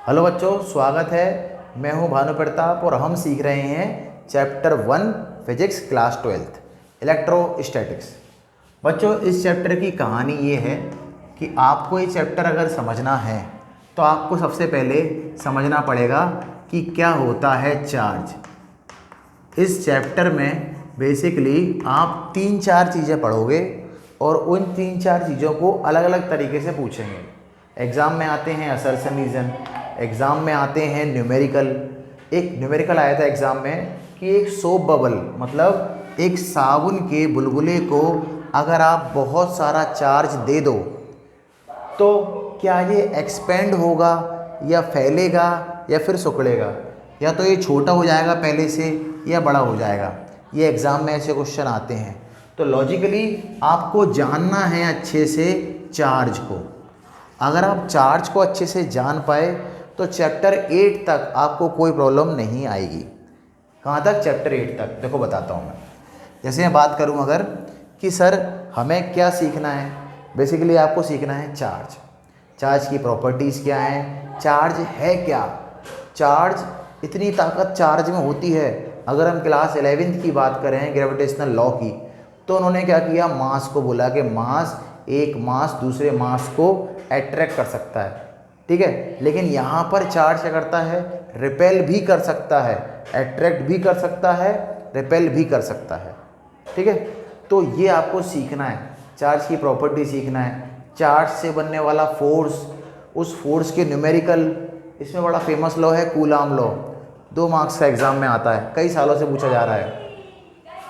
Hello बच्चों, स्वागत है। मैं हूं भानु प्रताप और हम सीख रहे हैं chapter 1 physics class 12th electrostatics. बच्चों, इस चैप्टर की कहानी ये है कि आपको ये चैप्टर अगर समझना है तो आपको सबसे पहले समझना पड़ेगा कि क्या होता है चार्ज। इस चैप्टर में बेसिकली आप 3-4 चीज़ें पढ़ोगे और उन 3-4 चीज़ों को अलग अलग तरीके से पूछेंगे। एग्ज़ाम में आते हैं असर्शनिज़म, एग्ज़ाम में आते हैं न्यूमेरिकल। एक न्यूमेरिकल आया था एग्ज़ाम में कि एक सोप बबल मतलब एक साबुन के बुलबुले को अगर आप बहुत सारा चार्ज दे दो तो क्या ये एक्सपेंड होगा या फैलेगा या फिर सिकुड़ेगा, या तो ये छोटा हो जाएगा पहले से या बड़ा हो जाएगा। ये एग्ज़ाम में ऐसे क्वेश्चन आते हैं। तो लॉजिकली आपको जानना है अच्छे से चार्ज को। अगर आप चार्ज को अच्छे से जान पाए तो चैप्टर 8 तक आपको कोई प्रॉब्लम नहीं आएगी। कहाँ तक? चैप्टर 8 तक। देखो बताता हूँ मैं। जैसे मैं बात करूँ अगर कि सर हमें क्या सीखना है, बेसिकली आपको सीखना है चार्ज। चार्ज की प्रॉपर्टीज़ क्या हैं, चार्ज है क्या, चार्ज इतनी ताकत चार्ज में होती है। अगर हम क्लास 11th की बात करें ग्रेविटेशनल लॉ की, तो उन्होंने क्या किया, मास को बोला कि मास एक मास दूसरे मास को अट्रैक्ट कर सकता है, ठीक है। लेकिन यहाँ पर चार्ज क्या करता है, रिपेल भी कर सकता है, अट्रैक्ट भी कर सकता है, रिपेल भी कर सकता है, ठीक है। तो ये आपको सीखना है, चार्ज की प्रॉपर्टी सीखना है, चार्ज से बनने वाला फोर्स, उस फोर्स के न्यूमेरिकल। इसमें बड़ा फेमस लॉ है कूलाम लॉ, 2 मार्क्स का एग्ज़ाम में आता है, कई सालों से पूछा जा रहा है।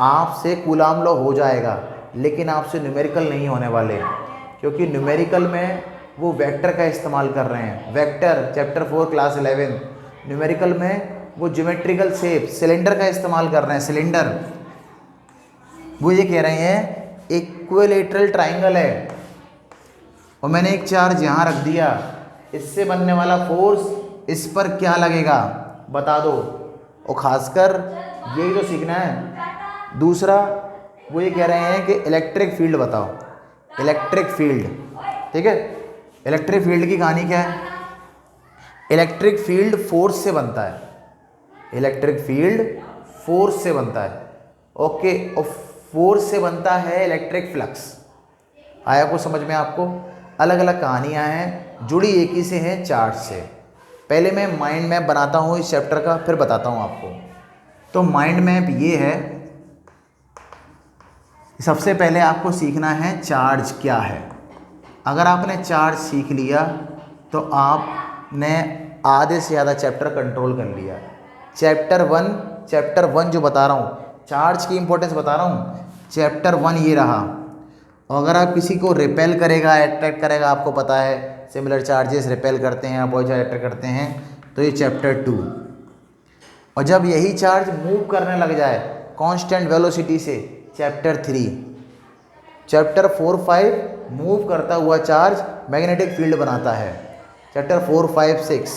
आपसे कूलाम लॉ हो जाएगा लेकिन आपसे न्यूमेरिकल नहीं होने वाले, क्योंकि न्यूमेरिकल में वो वेक्टर का इस्तेमाल कर रहे हैं। Vector chapter 4 class 11। न्यूमेरिकल में वो ज्योमेट्रिकल शेप सिलेंडर का इस्तेमाल कर रहे हैं। सिलेंडर वो ये कह रहे हैं इक्विलेटरल ट्राइंगल है और मैंने एक चार्ज यहाँ रख दिया, इससे बनने वाला फोर्स इस पर क्या लगेगा बता दो। और खासकर यही तो सीखना है। दूसरा वो ये कह रहे हैं कि इलेक्ट्रिक फील्ड बताओ, इलेक्ट्रिक फील्ड, ठीक है। इलेक्ट्रिक फील्ड की कहानी क्या है? इलेक्ट्रिक फील्ड फोर्स से बनता है, इलेक्ट्रिक फील्ड फोर्स से बनता है, ओके। और फोर्स से बनता है इलेक्ट्रिक फ्लक्स। आया कुछ समझ में आपको? अलग अलग कहानियाँ हैं, जुड़ी एक ही से हैं, चार्ज से। पहले मैं माइंड मैप बनाता हूँ इस चैप्टर का, फिर बताता हूँ आपको। तो माइंड मैप ये है, सबसे पहले आपको सीखना है चार्ज क्या है। अगर आपने चार्ज सीख लिया तो आपने आधे से ज़्यादा चैप्टर कंट्रोल कर लिया। चैप्टर 1 जो बता रहा हूँ, चार्ज की इंपॉर्टेंस बता रहा हूँ, चैप्टर 1 ये रहा। और अगर आप किसी को रिपेल करेगा अट्रैक्ट करेगा, आपको पता है सिमिलर चार्जेस रिपेल करते हैं, अपोजिट अट्रैक्ट करते हैं, तो ये चैप्टर 2। और जब यही चार्ज मूव करने लग जाए कांस्टेंट वेलोसिटी से, चैप्टर 3। चैप्टर 4, 5 मूव करता हुआ चार्ज मैग्नेटिक फील्ड बनाता है, चैप्टर 4, 5, 6।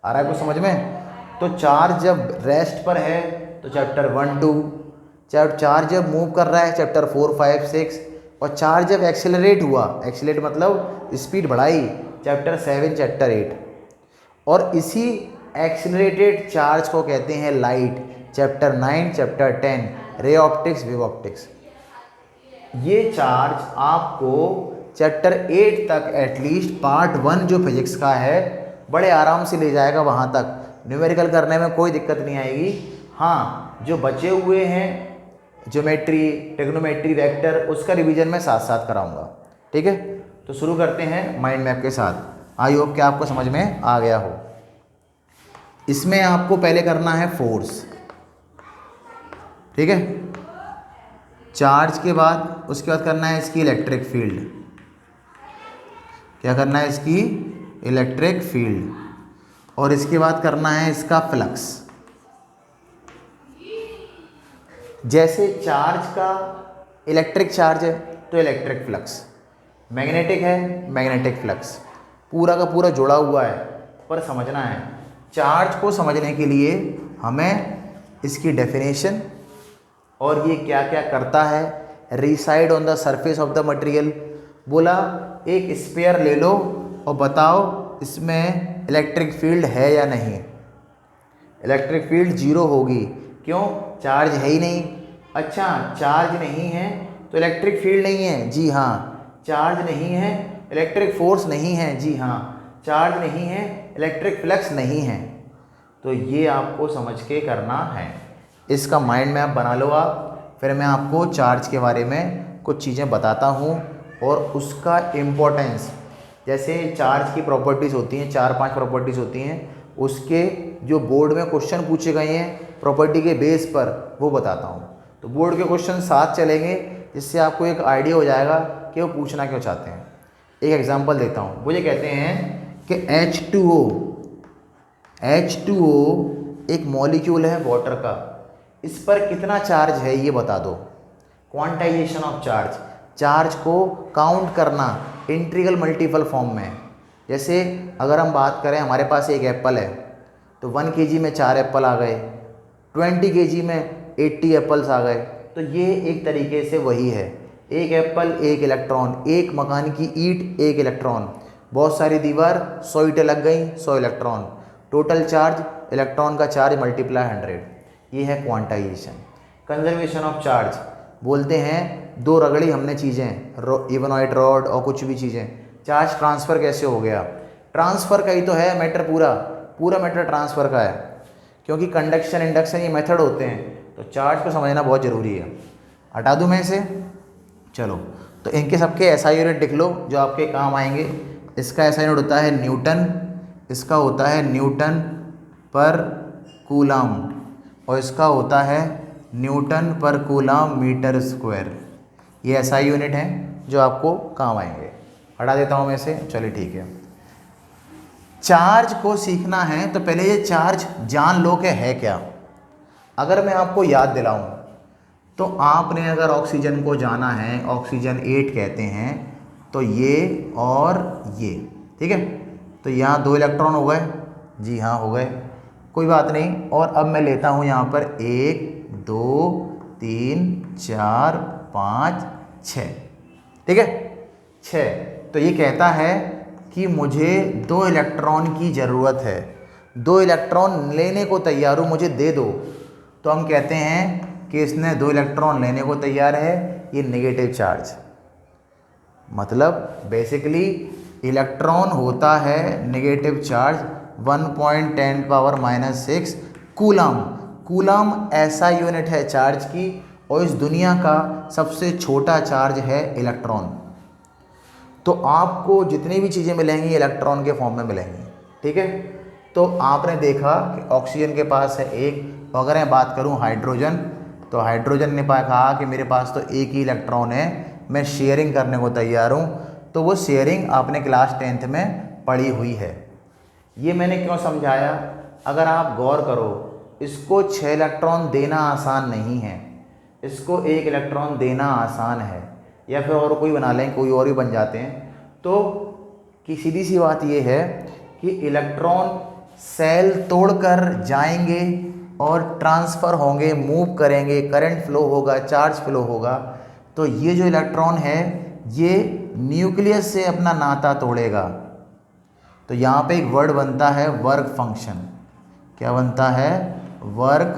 आ रहा है कुछ समझ में? तो चार्ज जब रेस्ट पर है तो चैप्टर 1, 2, चार्ज जब मूव कर रहा है चैप्टर 4, 5, 6, और चार्ज जब एक्सेलरेट हुआ, एक्सेलरेट मतलब स्पीड बढ़ाई, चैप्टर 7, चैप्टर 8। और इसी एक्सेलरेटेड चार्ज को कहते हैं light, chapter 9, chapter 10, ray optics, wave optics. ये चार्ज आपको चैप्टर 8 तक एटलीस्ट पार्ट 1 जो फिजिक्स का है बड़े आराम से ले जाएगा वहाँ तक। न्यूमेरिकल करने में कोई दिक्कत नहीं आएगी। हाँ, जो बचे हुए हैं ज्योमेट्री, ट्रिग्नोमेट्री, वेक्टर, उसका रिवीजन मैं साथ साथ कराऊंगा, ठीक है। तो शुरू करते हैं माइंड मैप के साथ। आई होप कि आपको समझ में आ गया हो। इसमें आपको पहले करना है फोर्स, ठीक है। चार्ज के बाद उसके बाद करना है इसकी इलेक्ट्रिक फील्ड। क्या करना है? इसकी इलेक्ट्रिक फील्ड। और इसके बाद करना है इसका फ्लक्स। जैसे चार्ज का इलेक्ट्रिक चार्ज है तो इलेक्ट्रिक फ्लक्स, मैग्नेटिक है मैग्नेटिक फ्लक्स, पूरा का पूरा जुड़ा हुआ है। पर समझना है, चार्ज को समझने के लिए हमें इसकी डेफिनेशन और ये क्या क्या करता है, reside on the surface of the material. बोला एक स्फीयर ले लो और बताओ इसमें इलेक्ट्रिक फील्ड है या नहीं। इलेक्ट्रिक फील्ड जीरो होगी, क्यों? चार्ज है ही नहीं। अच्छा, चार्ज नहीं है तो इलेक्ट्रिक फील्ड नहीं है, जी हाँ। चार्ज नहीं है, इलेक्ट्रिक फोर्स नहीं है, जी हाँ। चार्ज नहीं है, इलेक्ट्रिक फ्लक्स नहीं है। तो ये आपको समझ के करना है, इसका माइंड मैप बना लो आप। फिर मैं आपको चार्ज के बारे में कुछ चीज़ें बताता हूँ और उसका इम्पोर्टेंस, जैसे चार्ज की प्रॉपर्टीज़ होती हैं, 4-5 प्रॉपर्टीज़ होती हैं, उसके जो बोर्ड में क्वेश्चन पूछे गए हैं प्रॉपर्टी के बेस पर, वो बताता हूँ। तो बोर्ड के क्वेश्चन साथ चलेंगे, जिससे आपको एक आइडिया हो जाएगा कि वो पूछना क्यों चाहते हैं। एक एग्जांपल देता हूँ। वो ये कहते हैं कि H2O एक मॉलिक्यूल है वाटर का, इस पर कितना चार्ज है ये बता दो। क्वांटाइजेशन ऑफ चार्ज, चार्ज को काउंट करना इंटीग्रल मल्टीपल फॉर्म में। जैसे अगर हम बात करें, हमारे पास एक एप्पल है तो 1 kg में 4 एप्पल आ गए, 20 kg में 80 एप्पल्स आ गए। तो ये एक तरीके से वही है, एक एप्पल एक इलेक्ट्रॉन, एक मकान की ईंट एक इलेक्ट्रॉन, बहुत सारी दीवार 100 ईंटें लग गई 100 इलेक्ट्रॉन, टोटल चार्ज इलेक्ट्रॉन का चार्ज मल्टीप्लाई 100। ये है क्वांटाइजेशन। कंजर्वेशन ऑफ चार्ज बोलते हैं, दो रगड़ी हमने चीज़ें, इवनॉइड रॉड और कुछ भी चीज़ें, चार्ज ट्रांसफ़र कैसे हो गया? ट्रांसफ़र का ही तो है मैटर, पूरा मैटर ट्रांसफ़र का है, क्योंकि कंडक्शन इंडक्शन ये मेथड होते हैं। तो चार्ज को समझना बहुत ज़रूरी है। हटा दूँ मैं इसे? चलो, तो इनके सबके एसआई यूनिट लिख लो जो आपके काम आएंगे। इसका एसआई यूनिट होता है न्यूटन, इसका होता है न्यूटन पर कूलम, और इसका होता है न्यूटन पर कूलम मीटर स्क्वायर। ये एसआई यूनिट हैं जो आपको काम आएंगे। हटा देता हूँ मैं इसे, चलिए ठीक है। चार्ज को सीखना है तो पहले ये चार्ज जान लो कि है क्या। अगर मैं आपको याद दिलाऊं तो आपने अगर ऑक्सीजन को जाना है, ऑक्सीजन 8 कहते हैं, तो ये और ये, ठीक है। तो यहाँ 2 इलेक्ट्रॉन हो गए, जी हाँ हो गए, कोई बात नहीं। और अब मैं लेता हूँ यहाँ पर 1 2 3 4 5 6, ठीक है 6। तो ये कहता है कि मुझे 2 इलेक्ट्रॉन की ज़रूरत है, 2 इलेक्ट्रॉन लेने को तैयार हूँ, मुझे दे दो। तो हम कहते हैं कि इसने 2 इलेक्ट्रॉन लेने को तैयार है, ये नेगेटिव चार्ज। मतलब बेसिकली इलेक्ट्रॉन होता है नेगेटिव चार्ज 1.10⁻⁻6 कूलम। कूलम ऐसा यूनिट है चार्ज की, और इस दुनिया का सबसे छोटा चार्ज है इलेक्ट्रॉन। तो आपको जितनी भी चीज़ें मिलेंगी इलेक्ट्रॉन के फॉर्म में मिलेंगी, ठीक है। तो आपने देखा कि ऑक्सीजन के पास है एक, अगर मैं बात करूं हाइड्रोजन, तो हाइड्रोजन ने कहा कि मेरे पास तो एक ही इलेक्ट्रॉन है, मैं शेयरिंग करने को तैयार हूं। तो वो शेयरिंग आपने क्लास 10th में पढ़ी हुई है। ये मैंने क्यों समझाया, अगर आप गौर करो, इसको 6 इलेक्ट्रॉन देना आसान नहीं है, इसको 1 इलेक्ट्रॉन देना आसान है, या फिर और कोई बना लें, कोई और भी बन जाते हैं। तो कि सीधी सी बात ये है कि इलेक्ट्रॉन सेल तोड़कर जाएंगे और ट्रांसफ़र होंगे, मूव करेंगे, करंट फ्लो होगा, चार्ज फ्लो होगा। तो ये जो इलेक्ट्रॉन है ये न्यूक्लियस से अपना नाता तोड़ेगा। तो यहाँ पे एक वर्ड बनता है वर्क फंक्शन। क्या बनता है? Work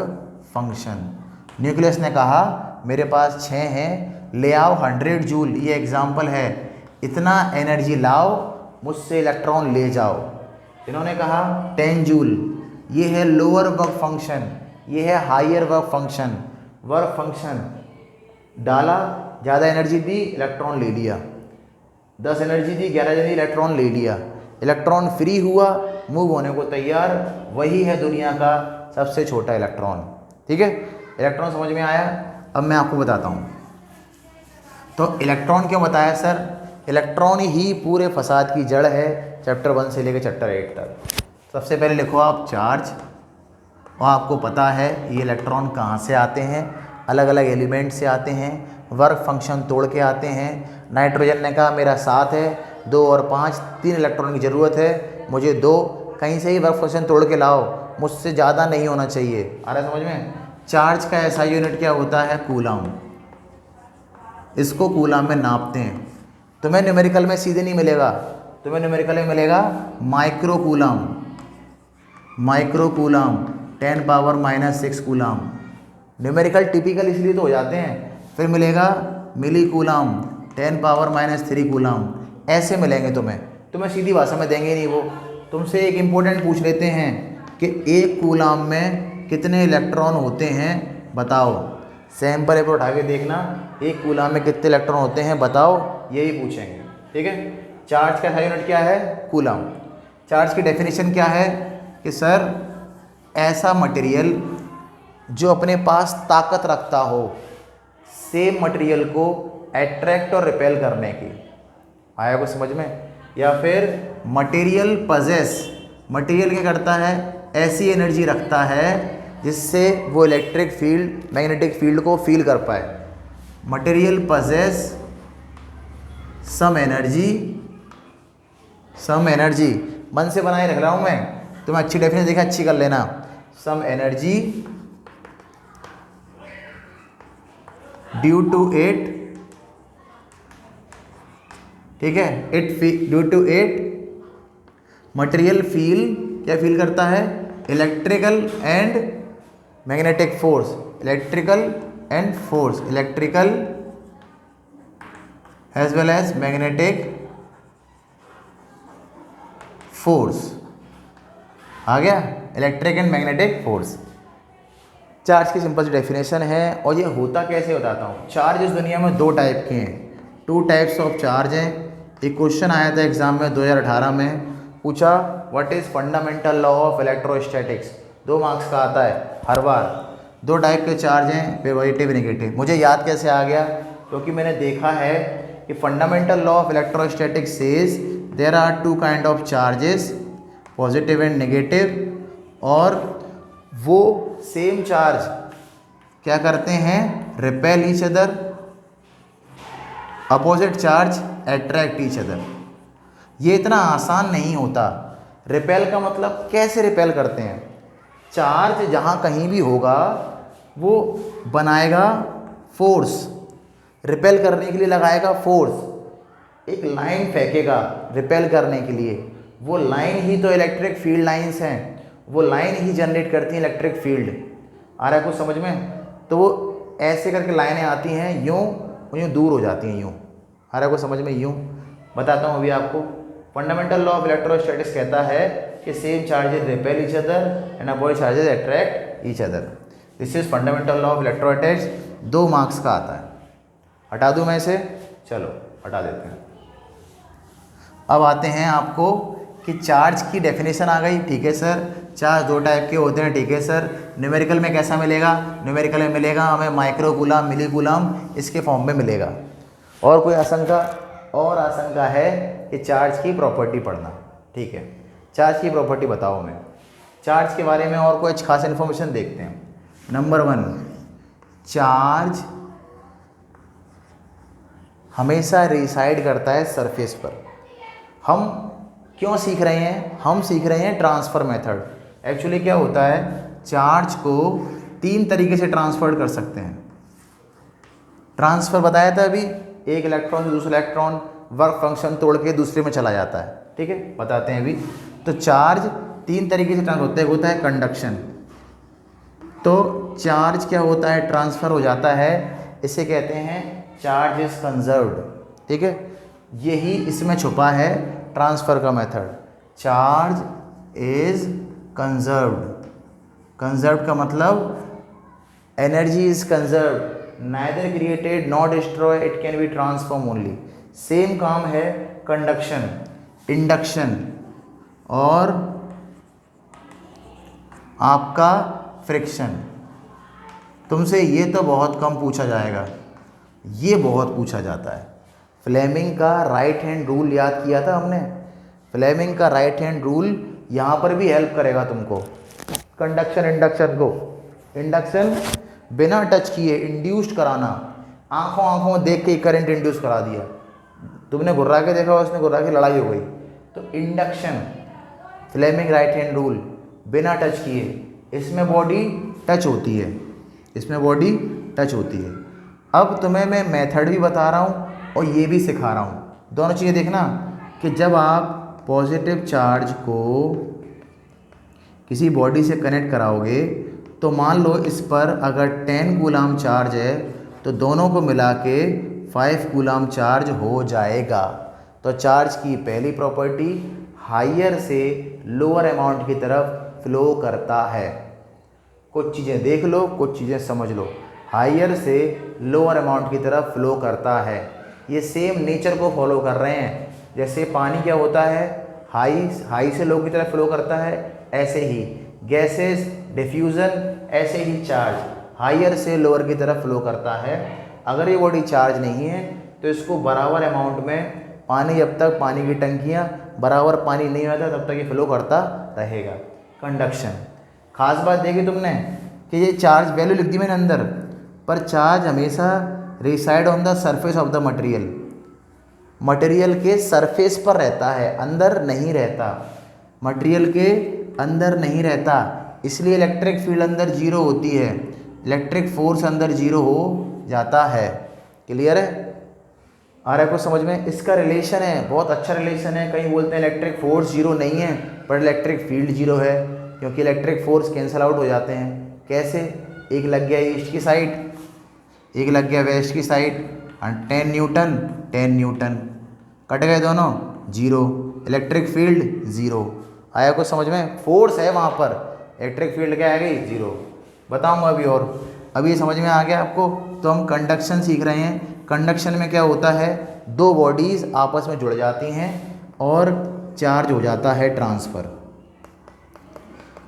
function. न्यूक्लियस ने कहा मेरे पास 6 हैं, ले आओ 100 जूल, ये एग्जाम्पल है, इतना एनर्जी लाओ, मुझसे इलेक्ट्रॉन ले जाओ। इन्होंने कहा 10 जूल, ये है लोअर वर्क फंक्शन, ये है higher work function. Work function डाला, ज़्यादा एनर्जी दी, इलेक्ट्रॉन ले लिया, 10 एनर्जी दी, 11 दी, इलेक्ट्रॉन ले लिया, इलेक्ट्रॉन फ्री हुआ, मूव होने को तैयार। वही है दुनिया का सबसे छोटा इलेक्ट्रॉन, ठीक है। इलेक्ट्रॉन समझ में आया? अब मैं आपको बताता हूँ। तो इलेक्ट्रॉन क्यों बताया सर? इलेक्ट्रॉन ही पूरे फसाद की जड़ है, चैप्टर 1 से लेकर चैप्टर 8 तक। सबसे पहले लिखो आप चार्ज, और आपको पता है ये इलेक्ट्रॉन कहाँ से आते हैं, अलग अलग एलिमेंट से आते हैं, वर्क फंक्शन तोड़ के आते हैं। नाइट्रोजन ने कहा मेरा 7 है, 2 और 5, 3 इलेक्ट्रॉन की ज़रूरत है, मुझे 2, कहीं से ही वर्क फंक्शन तोड़ के लाओ, मुझसे ज़्यादा नहीं होना चाहिए। आ रहा है समझ में? चार्ज का ऐसा यूनिट क्या होता है? कूलम। इसको कूलम में नापते हैं। तुम्हें न्यूमेरिकल में सीधे नहीं मिलेगा, तुम्हें न्यूमेरिकल में मिलेगा micro coulomb. Micro coulomb 10 power -6 coulomb. Numerical typical इसलिए तो हो जाते हैं। फिर मिलेगा मिली कूलाम 10 पावर -3 कूलाम। ऐसे मिलेंगे तुम्हें सीधी भाषा में देंगे नहीं वो। तुमसे एक इम्पोर्टेंट पूछ लेते हैं कि एक कूलाम में कितने इलेक्ट्रॉन होते हैं बताओ। सैंपल पेपर उठा के देखना, एक कूलाम में कितने इलेक्ट्रॉन होते हैं बताओ, यही पूछेंगे। ठीक है। चार्ज का SI यूनिट क्या है? कूलाम। चार्ज की डेफिनेशन क्या है कि सर ऐसा मटेरियल जो अपने पास ताकत रखता हो सेम मटेरियल को अट्रैक्ट और रिपेल करने की। आया कुछ समझ में? या फिर मटेरियल क्या करता है? ऐसी एनर्जी रखता है जिससे वो इलेक्ट्रिक फील्ड मैग्नेटिक फील्ड को फील कर पाए। मटेरियल पजेस सम एनर्जी मन से बनाए रख रहा हूँ मैं, तुम्हें अच्छी डेफिनेशन देखा, अच्छी कर लेना। Some energy due to it, ठीक है, ड्यू टू इट मटेरियल क्या फील करता है? Electrical and magnetic force, electrical as well as magnetic force. आ गया? Electric and magnetic force. Charge की सिंपल सी डेफिनेशन है। और ये होता कैसे बताता हूँ। चार्ज इस दुनिया में 2 टाइप के हैं, 2 टाइप्स ऑफ चार्ज हैं। एक क्वेश्चन आया था एग्जाम में 2018 में, पूछा what is fundamental law of electrostatics. 2 marks का आता है हर बार। 2 टाइप के चार्ज हैं, पॉजिटिव नेगेटिव। मुझे याद कैसे आ गया? क्योंकि मैंने देखा है कि fundamental law of electrostatics says there are 2 kind of charges, positive and negative. और वो सेम चार्ज क्या करते हैं? Repel each other, opposite charge attract each other. ये इतना आसान नहीं होता। रिपेल का मतलब कैसे रिपेल करते हैं? चार्ज जहाँ कहीं भी होगा वो बनाएगा फोर्स, रिपेल करने के लिए लगाएगा फोर्स। एक लाइन फेंकेगा रिपेल करने के लिए, वो लाइन ही तो इलेक्ट्रिक फील्ड लाइंस हैं, वो लाइन ही जनरेट करती हैं इलेक्ट्रिक फील्ड। आ रहा है कुछ समझ में? तो वो ऐसे करके लाइनें आती हैं, यूँ दूर हो जाती हैं, यूँ। आ रहा है कुछ समझ में? यूँ बताता हूँ अभी आपको। फंडामेंटल लॉ ऑफ इलेक्ट्रोस्टैटिक्स कहता है कि same charges repel each other and opposite charges attract each other. This is fundamental law of electrostatics. 2 marks का आता है। हटा दूँ मैं इसे? चलो हटा देते हैं। अब आते हैं आपको कि चार्ज की डेफिनेशन आ गई। ठीक है सर, चार्ज 2 टाइप के होते हैं। ठीक है सर, न्यूमेरिकल में कैसा मिलेगा? न्यूमेरिकल में मिलेगा हमें माइक्रो कूलाम, मिली कूलाम, इसके फॉर्म में मिलेगा। और कोई आशंका है कि चार्ज की प्रॉपर्टी पढ़ना। ठीक है, चार्ज की प्रॉपर्टी बताओ हमें। चार्ज के बारे में और कोई खास इन्फॉर्मेशन देखते हैं। नंबर 1, चार्ज हमेशा रिसाइड करता है सरफेस पर। हम क्यों सीख रहे हैं? हम सीख रहे हैं ट्रांसफ़र मेथड। एक्चुअली क्या होता है, चार्ज को 3 तरीके से ट्रांसफ़र कर सकते हैं। ट्रांसफ़र बताया था अभी, एक इलेक्ट्रॉन से दूसरा इलेक्ट्रॉन वर्क फंक्शन तोड़ के दूसरे में चला जाता है। ठीक है, बताते हैं अभी। तो चार्ज 3 तरीके से ट्रांसफर होता है। होता है कंडक्शन। तो चार्ज क्या होता है? ट्रांसफ़र हो जाता है। इसे कहते हैं चार्ज इज कंजर्व्ड। ठीक है, यही इसमें छुपा है ट्रांसफ़र का method. Charge is conserved. Conserved का मतलब energy is conserved, neither created not destroy, it can be transform only. Same काम है कंडक्शन, इंडक्शन और आपका फ्रिक्शन। तुमसे ये तो बहुत कम पूछा जाएगा, ये बहुत पूछा जाता है। फ्लेमिंग का राइट हैंड रूल याद किया था हमने। फ्लेमिंग का राइट हैंड रूल यहाँ पर भी हेल्प करेगा तुमको कंडक्शन इंडक्शन को। इंडक्शन बिना टच किए इंड्यूस्ड कराना, आंखों देख के करंट इंड्यूस करा दिया। तुमने घुर्रा के देखा, उसने घुर्रा के लड़ाई हो गई। तो induction, Fleming right hand rule, बिना टच किए। इसमें बॉडी टच होती है, इसमें बॉडी टच होती है। अब तुम्हें मैं मेथड भी बता रहा हूँ और ये भी सिखा रहा हूँ। दोनों चीज़ें देखना कि जब आप पॉजिटिव चार्ज को किसी बॉडी से कनेक्ट कराओगे तो मान लो इस पर अगर 10 कूलाम चार्ज है तो दोनों को मिला के 5 कूलाम चार्ज हो जाएगा। तो चार्ज की पहली प्रॉपर्टी हायर से लोअर अमाउंट की तरफ फ्लो करता है। कुछ चीज़ें देख लो, कुछ चीज़ें समझ लो। हायर से लोअर अमाउंट की तरफ फ्लो करता है, ये सेम नेचर को फॉलो कर रहे हैं। जैसे पानी क्या होता है, हाई से लो की तरफ फ्लो करता है, ऐसे ही गैसेस डिफ्यूज़न, ऐसे ही चार्ज हायर से लोअर की तरफ फ्लो करता है। अगर ये बॉडी चार्ज नहीं है तो इसको बराबर अमाउंट में पानी, जब तक पानी की टंकियाँ बराबर पानी नहीं आता तब तक ये फ्लो करता रहेगा। कंडक्शन, खास बात देखी तुमने कि ये चार्ज वैल्यू लिख दी मैंने अंदर, पर चार्ज हमेशा reside on the surface of the material, material के सरफेस पर रहता है, अंदर नहीं रहता, मटेरियल के अंदर नहीं रहता। इसलिए इलेक्ट्रिक फील्ड अंदर जीरो होती है, इलेक्ट्रिक फोर्स अंदर जीरो हो जाता है। क्लियर है? आ रहा है कुछ समझ में? इसका रिलेशन है, बहुत अच्छा रिलेशन है। कहीं बोलते हैं इलेक्ट्रिक फोर्स जीरो नहीं है पर इलेक्ट्रिक फील्ड जीरो है, क्योंकि इलेक्ट्रिक फोर्स कैंसल आउट हो जाते हैं। कैसे? एक लग गया ईस्ट की साइड, एक लग गया वेस्ट की साइड, 10 न्यूटन 10 न्यूटन, कट गए दोनों, जीरो। Electric field zero. आया कुछ समझ में? फोर्स है वहाँ पर, इलेक्ट्रिक फील्ड क्या आ गई? जीरो। बताऊँगा अभी और। अभी समझ में आ गया आपको? तो हम कंडक्शन सीख रहे हैं। कंडक्शन में क्या होता है, दो बॉडीज़ आपस में जुड़ जाती हैं और चार्ज हो जाता है ट्रांसफ़र।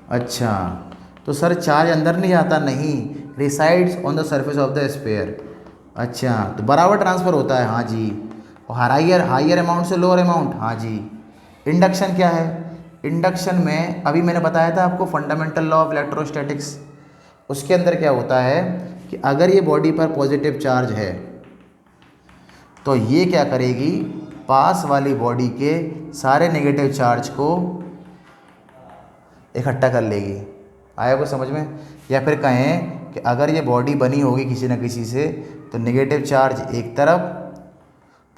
अच्छा, तो सर चार्ज अंदर नहीं जाता? नहीं, resides on the surface of the sphere. अच्छा, तो बराबर ट्रांसफ़र होता है? हाँ जी। और हायर अमाउंट से लोअर अमाउंट? हाँ जी। इंडक्शन क्या है? इंडक्शन में अभी मैंने बताया था आपको फंडामेंटल लॉ ऑफ इलेक्ट्रोस्टैटिक्स, उसके अंदर क्या होता है कि अगर ये बॉडी पर पॉजिटिव चार्ज है तो ये क्या करेगी, पास वाली बॉडी के सारे नेगेटिव चार्ज को इकट्ठा कर लेगी। आया कुछ समझ में? या फिर कहें कि अगर ये बॉडी बनी होगी किसी न किसी से तो नेगेटिव चार्ज एक तरफ,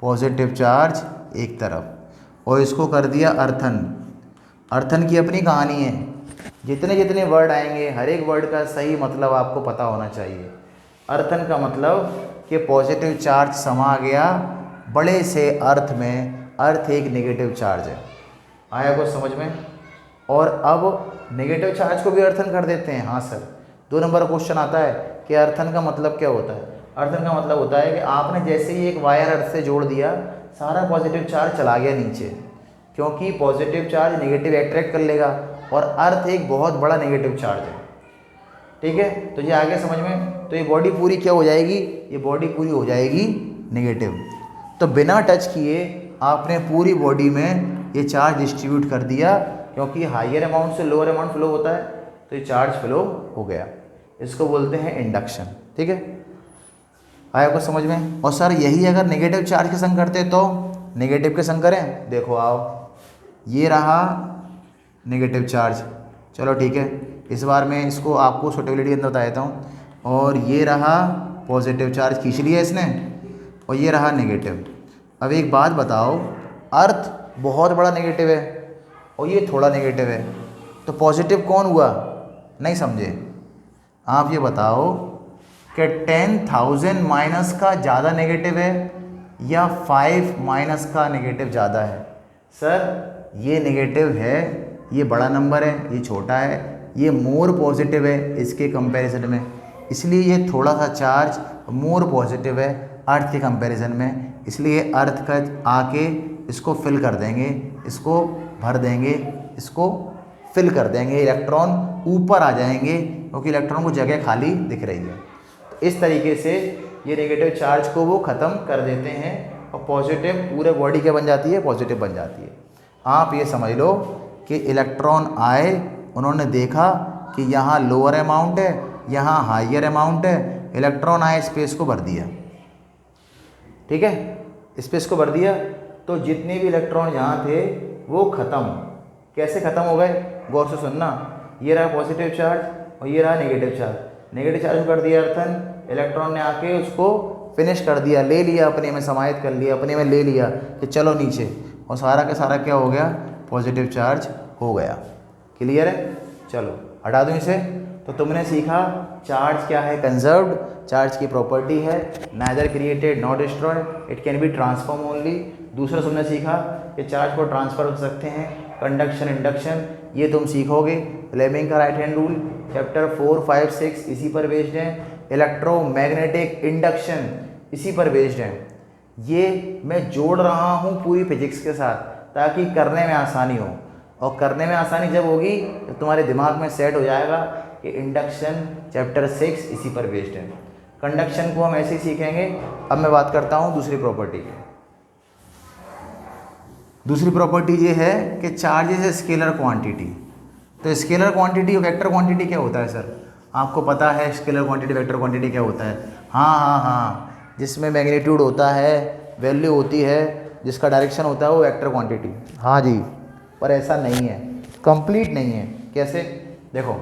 पॉजिटिव चार्ज एक तरफ, और इसको कर दिया अर्थन। अर्थन की अपनी कहानी है, जितने जितने वर्ड आएंगे हर एक वर्ड का सही मतलब आपको पता होना चाहिए। अर्थन का मतलब कि पॉजिटिव चार्ज समा गया बड़े से अर्थ में, अर्थ एक नेगेटिव चार्ज है। आया कुछ समझ में? और अब नेगेटिव चार्ज को भी अर्थन कर देते हैं। हाँ सर, 2 नंबर क्वेश्चन आता है कि अर्थन का मतलब क्या होता है। अर्थन का मतलब होता है कि आपने जैसे ही एक वायर अर्थ से जोड़ दिया, सारा पॉजिटिव चार्ज चला गया नीचे, क्योंकि पॉजिटिव चार्ज नेगेटिव अट्रैक्ट कर लेगा और अर्थ एक बहुत बड़ा नेगेटिव चार्ज है। ठीक है, तो ये आगे समझ में? तो ये बॉडी पूरी क्या हो जाएगी, ये बॉडी पूरी हो जाएगी नेगेटिव। तो बिना टच किए आपने पूरी बॉडी में ये चार्ज डिस्ट्रीब्यूट कर दिया, क्योंकि हायर अमाउंट से लोअर अमाउंट फ्लो होता है तो ये चार्ज फ्लो हो गया। इसको बोलते हैं इंडक्शन। ठीक है, आया कुछ समझ में? और सर यही अगर नेगेटिव चार्ज के संग करते तो नेगेटिव के संग करें, देखो आओ, ये रहा नेगेटिव चार्ज, चलो ठीक है, इस बार मैं इसको आपको सुटेबिलिटी के अंदर बता देता हूँ। और ये रहा पॉजिटिव चार्ज, खींच लिया इसने, और ये रहा नेगेटिव। अब एक बात बताओ, अर्थ बहुत बड़ा नेगेटिव है और ये थोड़ा नेगेटिव है, तो पॉजिटिव कौन हुआ? नहीं समझे? आप ये बताओ कि 10,000 माइनस का ज़्यादा नेगेटिव है या 5 माइनस का नेगेटिव ज़्यादा है? सर ये नेगेटिव है, ये बड़ा नंबर है, ये छोटा है, ये मोर पॉजिटिव है इसके कंपैरिजन में, इसलिए ये थोड़ा सा चार्ज मोर पॉजिटिव है अर्थ के कंपैरिजन में। इसलिए अर्थ का आके इसको फिल कर देंगे, इसको भर देंगे, इसको फिल कर देंगे, इलेक्ट्रॉन ऊपर आ जाएंगे क्योंकि इलेक्ट्रॉन को जगह खाली दिख रही है। तो इस तरीके से ये नेगेटिव चार्ज को वो ख़त्म कर देते हैं और पॉजिटिव पूरे बॉडी क्या बन जाती है? पॉजिटिव बन जाती है। आप ये समझ लो कि इलेक्ट्रॉन आए, उन्होंने देखा कि यहाँ लोअर अमाउंट है, यहाँ हायर अमाउंट है, इलेक्ट्रॉन आए, स्पेस को भर दिया। ठीक है, स्पेस को भर दिया तो जितने भी इलेक्ट्रॉन यहाँ थे वो ख़त्म। कैसे ख़त्म हो गए? गौर से सुनना, ये रहा पॉजिटिव चार्ज और ये रहा नेगेटिव चार्ज। नेगेटिव चार्ज को कर दिया अर्थन, इलेक्ट्रॉन ने आके उसको फिनिश कर दिया, ले लिया, अपने में समाहित कर लिया, अपने में ले लिया कि चलो नीचे, और सारा का सारा क्या हो गया? पॉजिटिव चार्ज हो गया। क्लियर है? चलो हटा दूँ इसे। तो तुमने सीखा चार्ज क्या है, कंजर्व्ड, चार्ज की प्रॉपर्टी है neither created not destroy, it can be transform only. दूसरा तुमने सीखा कि चार्ज को ट्रांसफर कर सकते हैं, कंडक्शन इंडक्शन, ये तुम सीखोगे। फ्लेमिंग का राइट हैंड रूल चैप्टर 4, 5, 6 इसी पर बेस्ड है। इलेक्ट्रोमैग्नेटिक इंडक्शन इसी पर बेस्ड है। ये मैं जोड़ रहा हूँ पूरी फिजिक्स के साथ ताकि करने में आसानी हो, और करने में आसानी जब होगी तो तुम्हारे दिमाग में सेट हो जाएगा कि इंडक्शन चैप्टर 6 इसी पर बेस्ड है। कंडक्शन को हम ऐसे ही सीखेंगे। अब मैं बात करता हूँ दूसरी प्रॉपर्टी की। दूसरी प्रॉपर्टी ये है कि charge is a scalar quantity. तो स्केलर क्वांटिटी और वेक्टर क्वांटिटी क्या होता है सर? आपको पता है स्केलर क्वांटिटी वेक्टर क्वांटिटी क्या होता है? हाँ, जिसमें मैग्नीट्यूड होता है, वैल्यू होती है, जिसका डायरेक्शन होता है वो वेक्टर क्वांटिटी। हाँ जी, पर ऐसा नहीं है, कंप्लीट नहीं है। कैसे? देखो,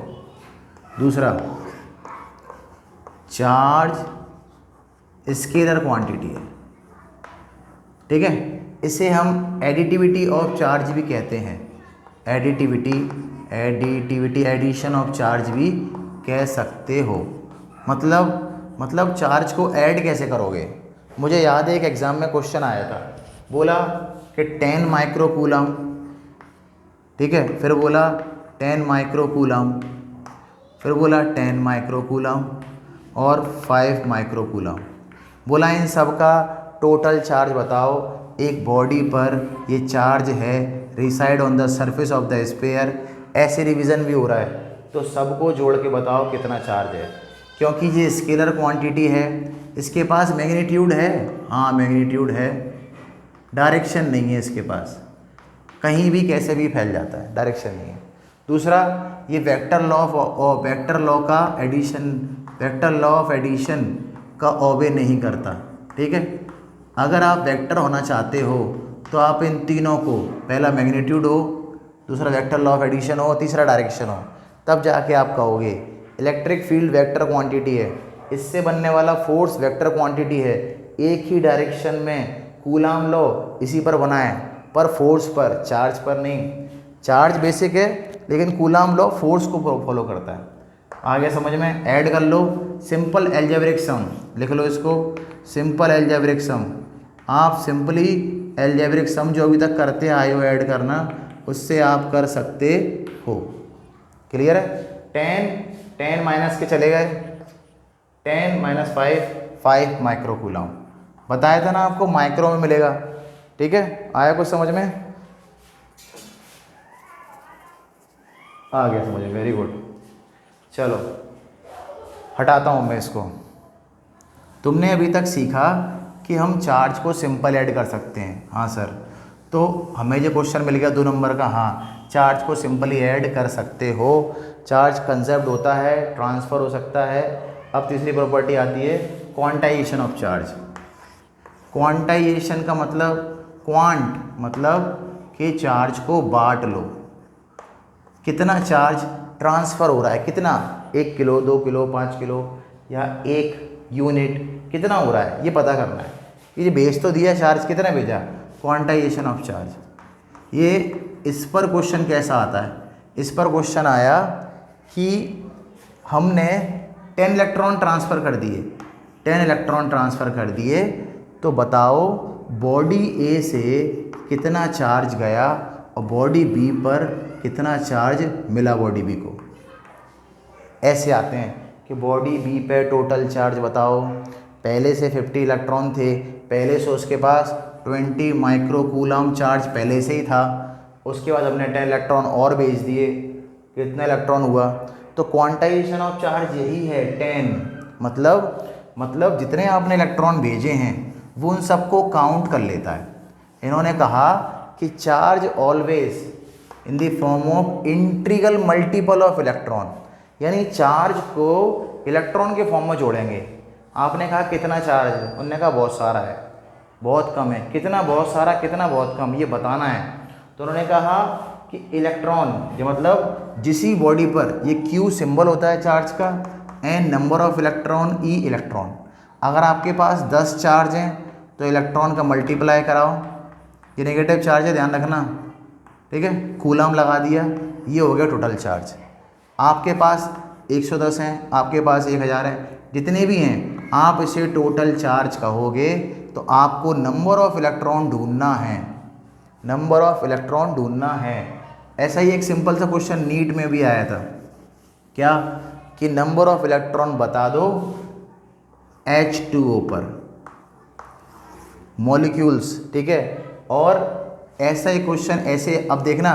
दूसरा चार्ज स्केलर क्वांटिटी है, ठीक है। इसे हम एडिटिविटी ऑफ चार्ज भी कहते हैं। एडिशन ऑफ चार्ज भी कह सकते हो। मतलब चार्ज को ऐड कैसे करोगे? मुझे याद है एक एग्ज़ाम में क्वेश्चन आया था, बोला कि 10 माइक्रोकूलम, ठीक है, फिर बोला 10 माइक्रोकूलम, फिर बोला 10 माइक्रोकूलम और 5 माइक्रोकूलम। बोला इन सब का टोटल चार्ज बताओ। एक बॉडी पर ये चार्ज है reside on the surface of the sphere. ऐसे रिवीजन भी हो रहा है, तो सबको जोड़ के बताओ कितना चार्ज है। क्योंकि ये स्केलर क्वांटिटी है, इसके पास मैग्नीट्यूड है, हाँ मैग्नीट्यूड है, डायरेक्शन नहीं है इसके पास, कहीं भी कैसे भी फैल जाता है, डायरेक्शन नहीं है। दूसरा, ये वेक्टर लॉ ऑफ एडिशन का ओबे नहीं करता, ठीक है। अगर आप वेक्टर होना चाहते हो तो आप इन तीनों को, पहला मैग्नीट्यूड हो, दूसरा वेक्टर लॉ ऑफ एडिशन हो, तीसरा डायरेक्शन हो, तब जाके आप कहोगे। इलेक्ट्रिक फील्ड वेक्टर क्वांटिटी है, इससे बनने वाला फोर्स वेक्टर क्वांटिटी है। एक ही डायरेक्शन में कूलाम लॉ इसी पर बना है, पर फोर्स पर, चार्ज पर नहीं। चार्ज बेसिक है लेकिन कूलाम लॉ फोर्स को फॉलो करता है। आगे समझ में? ऐड कर लो, सिंपल एल्जेब्रिक सम लिख लो इसको, सिंपल एल्जेब्रिक सम। आप सिंपली एल्जेब्रिक सम जो अभी तक करते आए हो ऐड करना, उससे आप कर सकते हो। क्लियर है? 10 माइनस के चले गए, 10 माइनस 5 माइक्रोकूलम। बताया था ना आपको माइक्रो में मिलेगा, ठीक है। आया कुछ समझ में? आ गया समझ में, वेरी गुड। चलो हटाता हूँ मैं इसको। तुमने अभी तक सीखा कि हम चार्ज को सिंपल ऐड कर सकते हैं, हाँ सर। तो हमें जो क्वेश्चन मिल गया 2 नंबर का, हाँ चार्ज को सिंपली ऐड कर सकते हो। चार्ज कंजर्व्ड होता है, ट्रांसफ़र हो सकता है। अब तीसरी प्रॉपर्टी आती है क्वांटाइजेशन ऑफ चार्ज। क्वांटाइजेशन का मतलब, क्वांट मतलब कि चार्ज को बांट लो, कितना चार्ज ट्रांसफ़र हो रहा है, कितना, 1 किलो, 2 किलो, 5 किलो या 1 यूनिट कितना हो रहा है, ये पता करना है। ये भेज तो दिया चार्ज, कितना भेजा, क्वांटाइजेशन ऑफ चार्ज। ये इस पर क्वेश्चन कैसा आता है? इस पर क्वेश्चन आया कि हमने 10 इलेक्ट्रॉन ट्रांसफ़र कर दिए, 10 इलेक्ट्रॉन ट्रांसफ़र कर दिए, तो बताओ बॉडी ए से कितना चार्ज गया और बॉडी बी पर कितना चार्ज मिला बॉडी बी को। ऐसे आते हैं कि बॉडी बी पे टोटल चार्ज बताओ। पहले से 50 इलेक्ट्रॉन थे, पहले से उसके पास 20 माइक्रोकूलम चार्ज पहले से ही था। उसके बाद हमने 10 इलेक्ट्रॉन और भेज दिए, कितना इलेक्ट्रॉन हुआ? तो क्वांटाइजेशन ऑफ चार्ज यही है 10। मतलब जितने आपने इलेक्ट्रॉन भेजे हैं वो उन सबको काउंट कर लेता है। इन्होंने कहा कि charge always in the form of integral multiple of electron, यानी चार्ज को इलेक्ट्रॉन के फॉर्म में जोड़ेंगे। आपने कहा कितना चार्ज है, उन्होंने कहा बहुत सारा है, बहुत कम है। कितना बहुत सारा, कितना बहुत कम, ये बताना है। तो उन्होंने कहा कि इलेक्ट्रॉन, जो मतलब जिस बॉडी पर ये Q सिंबल होता है चार्ज का, N number of electron, E electron. अगर आपके पास 10 चार्ज हैं तो इलेक्ट्रॉन का मल्टीप्लाई कराओ, ये नेगेटिव चार्ज है ध्यान रखना, ठीक है। कूलम लगा दिया, ये हो गया टोटल चार्ज। आपके पास 110 हैं, आपके पास 1000 हैं, जितने भी हैं आप इसे टोटल चार्ज कहोगे तो आपको नंबर ऑफ इलेक्ट्रॉन ढूंढना है, नंबर ऑफ इलेक्ट्रॉन ढूंढना है। ऐसा ही एक सिंपल सा क्वेश्चन नीट में भी आया था, क्या कि नंबर ऑफ इलेक्ट्रॉन बता दो H2O पर मॉलिक्यूल्स, ठीक है। और ऐसा ही क्वेश्चन ऐसे, अब देखना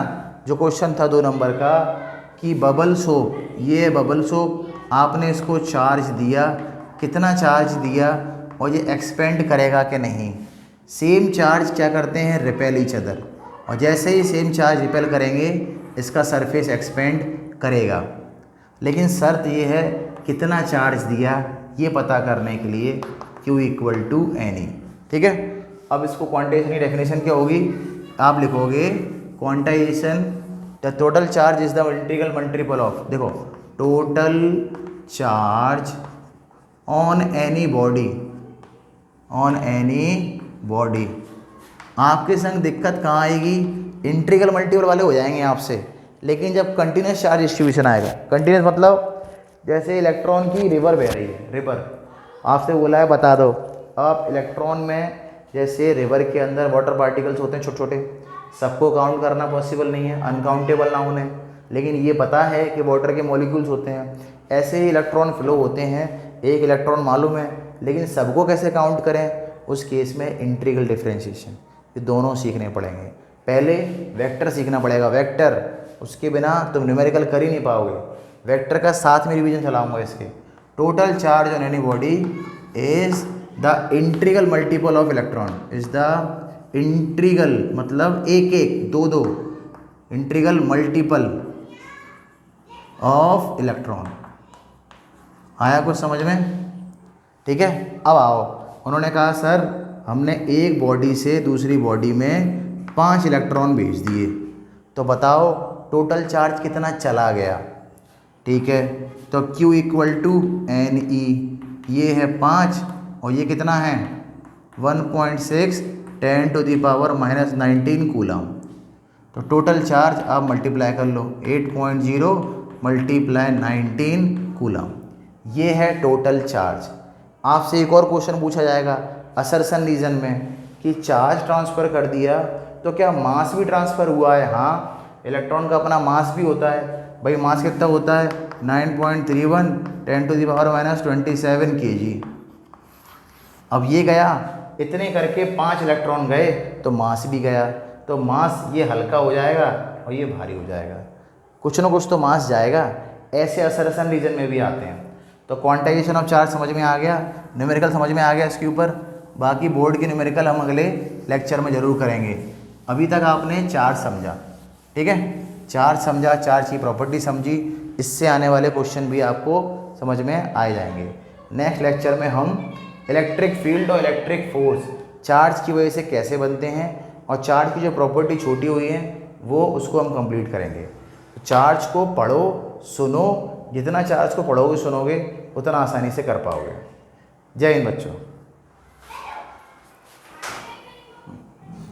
जो क्वेश्चन था 2 नंबर का कि बबल सोप, ये बबल सोप आपने इसको चार्ज दिया, कितना चार्ज दिया और ये एक्सपेंड करेगा कि नहीं। सेम चार्ज क्या करते हैं, रिपेल ईच अदर, और जैसे ही सेम चार्ज रिपेल करेंगे इसका सरफेस एक्सपेंड करेगा। लेकिन शर्त ये है कितना चार्ज दिया ये पता करने के लिए Q = Ne, ठीक है। अब इसको क्वांटाइजेशन की डेफिनेशन क्या होगी, आप लिखोगे quantization the total charge is the integral multiple of, देखो total charge on any body, on any body. आपके संग दिक्कत कहाँ आएगी, इंटीग्रल मल्टीपल वाले हो जाएंगे आपसे, लेकिन जब कंटिन्यूस चार्ज डिस्ट्रीब्यूशन आएगा, कंटिन्यूस मतलब जैसे इलेक्ट्रॉन की रिवर बह रही है, रिवर आपसे बोला है बता दो। अब इलेक्ट्रॉन में जैसे रिवर के अंदर वाटर पार्टिकल्स होते हैं छोटे छोटे, सबको काउंट करना पॉसिबल नहीं है, अनकाउंटेबल ना उन्हें, लेकिन ये पता है कि वाटर के मॉलिक्यूल्स होते हैं। ऐसे ही इलेक्ट्रॉन फ्लो होते हैं, एक इलेक्ट्रॉन मालूम है, लेकिन सबको कैसे काउंट करें, उस केस में इंटीग्रल डिफरेंशिएशन, ये दोनों सीखने पड़ेंगे। पहले वेक्टर सीखना पड़ेगा, वेक्टर, उसके बिना तुम न्यूमेरिकल कर ही नहीं पाओगे। वेक्टर का साथ में रिवीजन चलाऊंगा इसके। Total charge on any body is the integral multiple of electron, is the integral मतलब एक एक दो दो, इंटीग्रल मल्टीपल ऑफ इलेक्ट्रॉन। आया कुछ समझ में, ठीक है। अब आओ, उन्होंने कहा सर हमने एक बॉडी से दूसरी बॉडी में 5 इलेक्ट्रॉन भेज दिए, तो बताओ टोटल चार्ज कितना चला गया, ठीक है। तो Q = Ne, ये है 5 और ये कितना है 1.6 10⁻⁻19 कूलम। तो टोटल चार्ज आप मल्टीप्लाई कर लो, 8.0 × 19 कूलम, ये है टोटल चार्ज। आपसे एक और क्वेश्चन पूछा जाएगा असर्शन रीजन में कि चार्ज ट्रांसफ़र कर दिया तो क्या मास भी ट्रांसफ़र हुआ है। हाँ, इलेक्ट्रॉन का अपना मास भी होता है भाई, मास कितना होता है 9.31 10⁻27 kg। अब ये गया, इतने करके 5 इलेक्ट्रॉन गए तो मास भी गया, तो मास ये हल्का हो जाएगा और ये भारी हो जाएगा, कुछ ना कुछ तो मास जाएगा। ऐसे असर्शन रीजन में भी आते हैं। तो क्वांटाइजेशन ऑफ चार्ज समझ में आ गया, न्यूमेरिकल समझ में आ गया इसके ऊपर। बाकी बोर्ड के न्यूमेरिकल हम अगले लेक्चर में ज़रूर करेंगे। अभी तक आपने चार्ज समझा, ठीक है, चार्ज समझा, चार्ज की प्रॉपर्टी समझी, इससे आने वाले क्वेश्चन भी आपको समझ में आ जाएंगे। नेक्स्ट लेक्चर में हम इलेक्ट्रिक फील्ड और इलेक्ट्रिक फोर्स चार्ज की वजह से कैसे बनते हैं और चार्ज की जो प्रॉपर्टी छोटी हुई है वो उसको हम कंप्लीट करेंगे। चार्ज को पढ़ो, सुनो, जितना चार्ज को पढ़ोगे सुनोगे उतना आसानी से कर पाओगे। जय हिंद बच्चों।